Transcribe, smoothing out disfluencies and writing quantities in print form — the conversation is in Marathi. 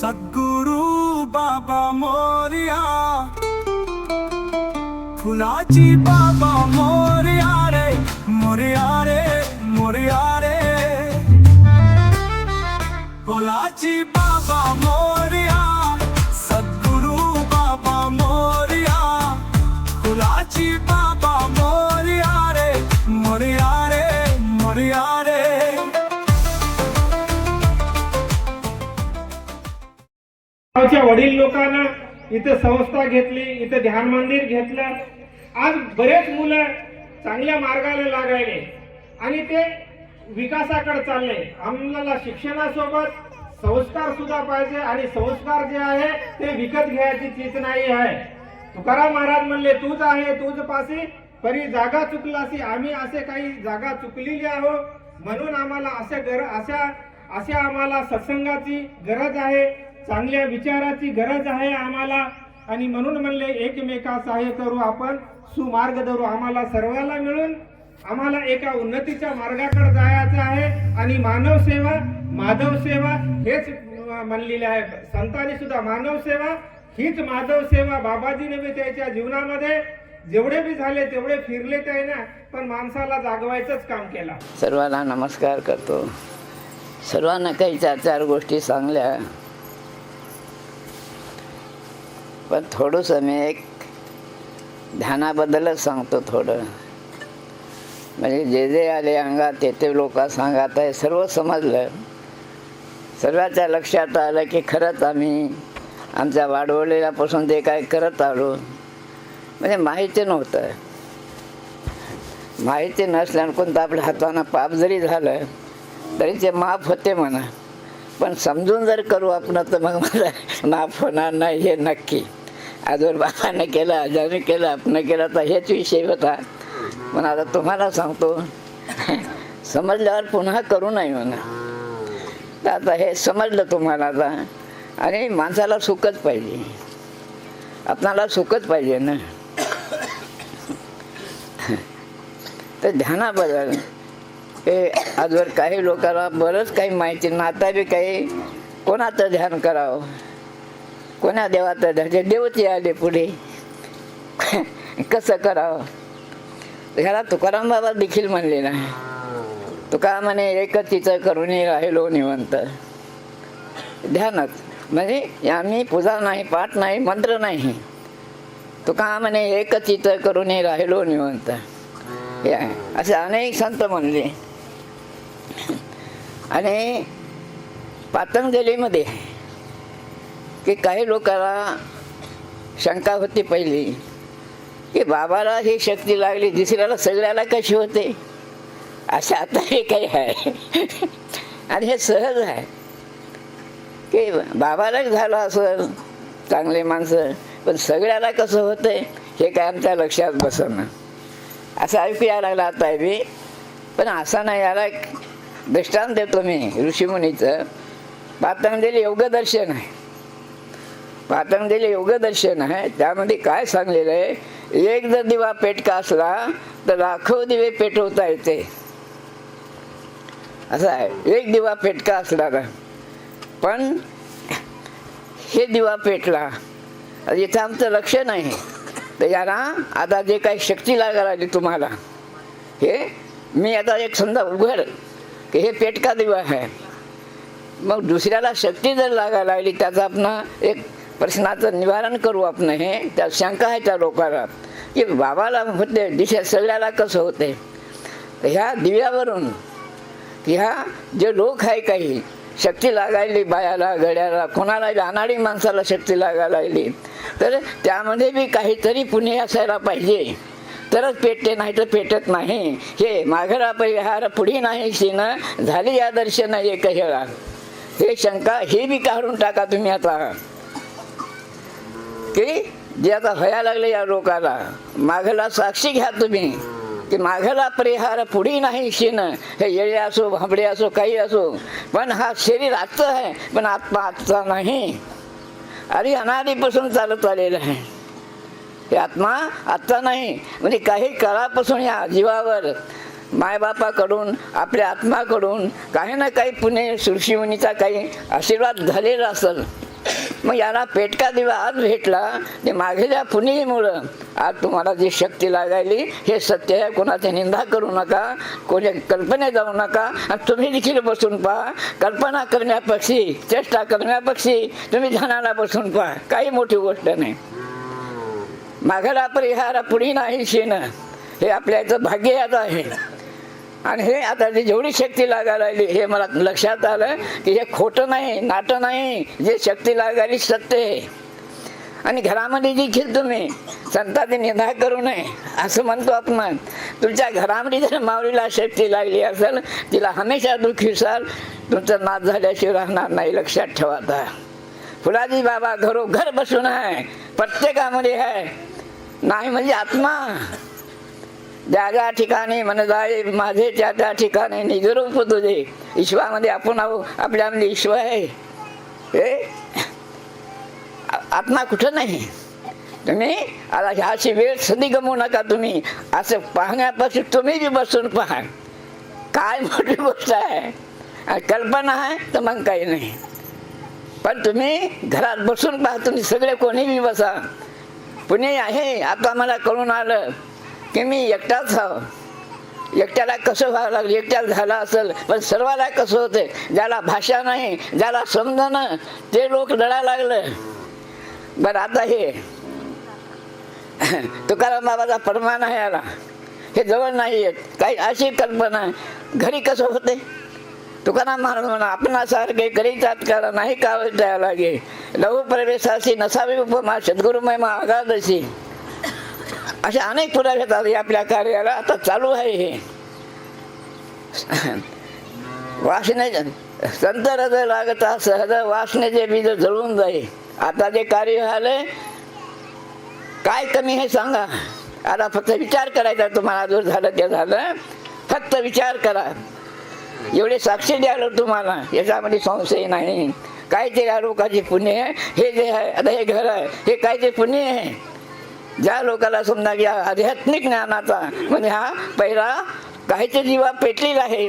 सद्गुरु बाबा मोरया, फुलाची बाबा मोरया रे, मोरया रे, मोरया रे, फुलाची बाबा मोरया, सद्गुरु बाबा मोरया, फुलाची बाबा मोरया रे, मोरया रे, मोरया रे। गावच्या वडील लोकांना इथे संस्था घेतली, इथे ध्यान मंदिर घेतलं। आज बरेच मुलं चांगल्या मार्गाला लागायले आणि ते विकासाकडे चालले। आम्हाला शिक्षणासोबत संस्कार सुद्धा पाहिजे आणि संस्कार जे आहे ते विकत घ्यायची चीज नाही आहे। तुकाराम महाराज म्हणले, तूच आहे तूच पासी परी जागा चुकलासी। आम्ही असे काही जागा चुकलेली आहोत, म्हणून आम्हाला अशा आम्हाला सत्संगाची गरज आहे, चांगल्या विचाराची गरज आहे आम्हाला। आणि म्हणून म्हणले, एकमेका सहाय्य करू, आपण सुमार्ग धरू। आम्हाला सर्वांना मिळून आम्हाला एका उन्नतीच्या मार्गाकडे जायचं आहे। आणि मानव सेवा माधव सेवा हेच म्हणलेले आहे संतांनी सुद्धा। मानव सेवा हीच माधव सेवा। बाबाजीने बी त्याच्या जीवनामध्ये जेवढे बी झाले तेवढे फिरले ते ना, पण माणसाला जागवायचंच काम केलं। सर्वांना नमस्कार करतो। सर्वांना काही चार गोष्टी सांगल्या, पण थोडंसं मी एक ध्यानाबद्दलच सांगतो थोडं। म्हणजे जे आले अंगात ते लोक सांगत आहे, सर्व समजलं। सर्वांच्या लक्षात आलं की खरंच आम्ही आमच्या वाढवलेल्यापासून ते काय करत आलो, म्हणजे माहिती नव्हतं। माहिती नसल्यानं कोणतं आपल्या हातानं पाप जरी झालं तरी ते माफ होते म्हणा, पण समजून जर करू आपण तर मग मला माफ होणार नाही हे नक्की। आजवर बाबाने केलं, आजाने केलं, आपण केलं तर हेच विषय होता। पण आता तुम्हाला सांगतो, समजल्यावर पुन्हा करू नये म्हणा। तर आता हे समजलं तुम्हाला आता, आणि माणसाला सुखच पाहिजे, आपणाला सुखच पाहिजे ना। तर ध्यानाबद्दल हे आजवर काही लोकांना बरंच काही माहिती नाही। आता बी काही कोणाचं ध्यान करावं, कोणा देवाचं ध्यान, देवते आले पुढे कसं करावं। ह्याला तुकाराम बाबा देखील म्हणले ना, तुका म्हणे एकच चित्त करून राहिलो निवंत। ध्यानात म्हणजे आम्ही पूजा नाही, पाठ नाही, मंत्र नाही, तुका म्हणे एकच चित्त करून राहिलो निवंत, हे आहे। असे अनेक संत म्हणले। आणि पतंजलीमध्ये की काही लोकांना शंका होती पहिली की बाबाला ही शक्ती लागली, दुसऱ्याला सगळ्याला कशी होते, असं आता हे काही आहे। आणि हे सहज आहे की बाबाला झालं असं चांगले माणसं, पण सगळ्याला कसं होतंय हे काय आमच्या लक्षात बसणं, असं ऐकू यायला लागलं आता बी। पण असं नाही, याला एक दृष्टांत देतो मी ऋषीमुनीचं। पतंजली योगदर्शन आहे, पतंजली योगदर्शन आहे, त्यामध्ये काय सांगलेलं आहे, एक जर दिवा पेटका असला तर लाखो दिवे पेटवता येते, असं आहे। एक दिवा पेटका असला ना, पण हे दिवा पेटला, इथं आमचं लक्ष नाही, तर याला आता जे काही शक्ती लागायला लागली तुम्हाला, हे मी आता एक समजा उघड की हे पेटका दिवा आहे, मग दुसऱ्याला शक्ती जर लागायला लागली, त्याचं आपण एक प्रश्नाचं निवारण करू आपण। हे त्या शंका आहे त्या लोकांना की बाबाला होते, दिशा सगळ्याला कसं होते। तर ह्या दिव्यावरून ह्या जे लोक आहे काही शक्ती लागायली, बायाला, गड्याला, कोणाला अनाडी माणसाला शक्ती लागायला लागली, तर त्यामध्ये बी काहीतरी पुण्य असायला पाहिजे, तरच पेटते, नाही तर पेटत नाही। हे माघरा परिहार पुढे नाही सीन, झाली या दर्शन एक हेळा। हे शंका हे बी काढून टाका तुम्ही आता, की जे आता व्हायला लागले या लोकाला, माघला साक्षी घ्या तुम्ही की माघला परिहार पुढे नाही शीन। हे येळे असो, भांबडे असो, काही असो, पण हा शरीर आजचं आहे, पण आत्मा आजचा नाही। अरे अनादीपासून चालत आलेलं आहे, हे आत्मा आजचा नाही। म्हणजे काही काळापासून या जीवावर मायबापाकडून आपल्या आत्माकडून काही ना काही पुणे ऋषीमुनीचा काही आशीर्वाद झालेला असेल, मग याला पेटका दिवा आज भेटला ते मागेल्या पुण्यामुळं आज तुम्हाला जी शक्ती लागायली हे सत्य आहे. कोणाची निंदा करू नका, कोणी कल्पने जाऊ नका. आणि तुम्ही देखील बसून पहा. कल्पना करण्यापेक्षी, चेष्टा करण्यापेक्षी तुम्ही ध्यानाला बसून पहा. काही मोठी गोष्ट नाही. मागेला परिहार पुढे नाही शेण, हे आपल्या इथं भाग्य याचं आहे. आणि हे आता जी जेवढी शक्ती लागायला लागली हे मला लक्षात आलं की हे खोटं नाही, नाटं नाही, जे शक्ती लागायली सत्य आहे. आणि घरामध्ये देखील तुम्ही संतांची निंदा करू नये असं म्हणतो आपण. तुमच्या घरामध्ये जर माऊलीला शक्ती लागली असेल तिला हमेशा दुःखी साल तुमचं नाश झाल्याशिवाय राहणार नाही. लक्षात ठेवा. आता फुलाजी बाबा घरोघर बसून आहे, प्रत्येकामध्ये आहे. नाही म्हणजे आत्मा ज्या ज्या ठिकाणी मन जाय माझे त्या त्या ठिकाणी निजरूप तुझे. ईश्वरामध्ये आपण आहो, आपल्यामध्ये ईश्वर आहे. हे आत्मा कुठं नाही. तुम्ही आता ह्याची वेळ सदी गमवू नका. तुम्ही असं पाहण्यापासून तुम्ही बी बसून पहा. काय मोठी गोष्ट आहे. कल्पना आहे तर मग काही नाही. पण तुम्ही घरात बसून पहा. तुम्ही सगळे कोणी बी बसा. पुणे आहे. आता मला कळून आलं की मी एकटाच आहो. एकट्याला कसं व्हावं लागलं, एकट्याला झालं असेल. पण सर्वाला कसं होते, ज्याला भाषा नाही, ज्याला समजणं ते लोक लढायला लागलं. बरं आता हे तुकाराम बाबाचा फरमान आहे याला, हे जवळ नाही येत. काही अशी कल्पना घरी कसं होते. तुकाराम महाराज म्हणा आपणासारखे करीतात कारण नाही का द्यायला लागे. लघु प्रवेशाशी नसावी उपमा सद्गुरु महिमा आगादशी. अशा अनेक पुरावे येतात आपल्या कार्याला. आता चालू आहे हे वासने संत हृदय लागता सहज वासनेचे बीज जळून जाई. आता जे कार्य झालंय काय कमी हे सांगा. आता फक्त विचार करायचा तुम्हाला. जो झालं ते झालं, फक्त विचार करा. एवढे साक्षी द्यायला तुम्हाला, याच्यामध्ये संशय नाही. काय ते या लोकांचे पुण्य आहे. हे जे आहे आता हे घर आहे हे काय ते पुण्य आहे. ज्या लोकांना समजा या आध्यात्मिक ज्ञानाचा म्हणजे हा पहिला काहीतरी जीवा पेटलेला आहे.